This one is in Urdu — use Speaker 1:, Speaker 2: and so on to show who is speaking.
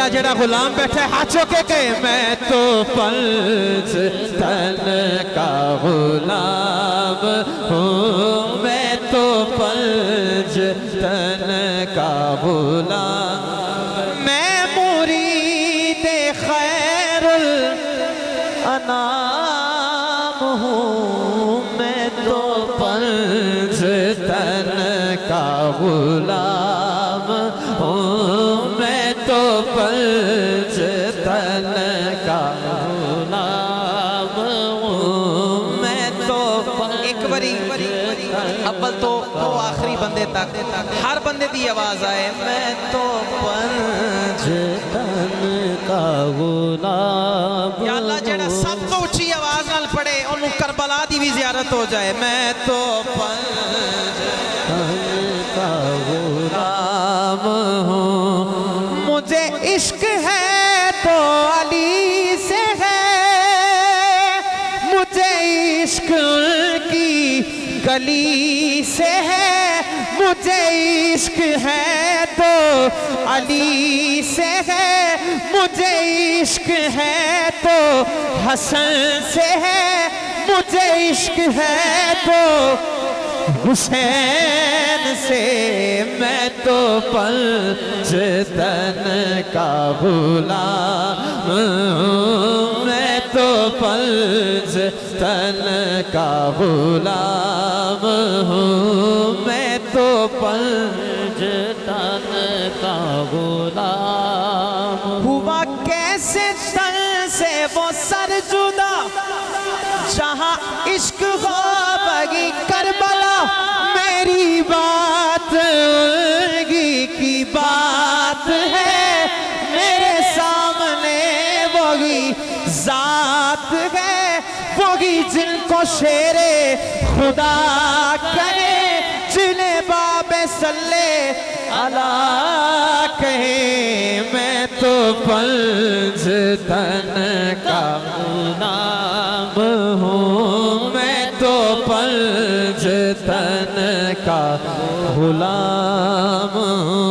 Speaker 1: جیڑا جیڑا غلام بیٹھے ہاتھ چوکے کہ میں تو پنج تن کا غلام ہوں، میں تو پنج تن کا غلام، میں مرید خیر الانام ہوں، میں تو پنج تن کا غلام ہوں، میں تو پنج تن کا غلام ہوں، میں تو ایک بری اول تو آخری بندے تک ہر بندے دی آواز آئے، میں تو پنج تن کا غلام، یا اللہ جڑا سب تو اچھی آواز نال پڑھے انہوں کربلا دی بھی زیارت ہو جائے، میں تو پنج تن کا غلام ہوں، مجھے عشق ہے تو علی سے ہے، مجھے عشق کی گلی سے ہے، مجھے عشق ہے تو علی سے ہے، مجھے عشق ہے تو حسن سے ہے، مجھے عشق ہے تو حسین سے، میں تو پنج تن کا غلام ہوں، میں تو پنج تن کا غلام ہوں، میں تو پنج تن کا غلام ہوں۔ ہوا کیسے تن سے وہ سر جدا، جہاں عشق ہو بگی کربلا، میری بات الگی کی بات ہے، میرے سامنے وہی ذات ہے، وہی جن کو شیر خدا کہے، جنہیں باب صلی اللہ کہے، میں تو پنج تن کا غلام ہوں، میں تو پنج تن کا غلام ہوں۔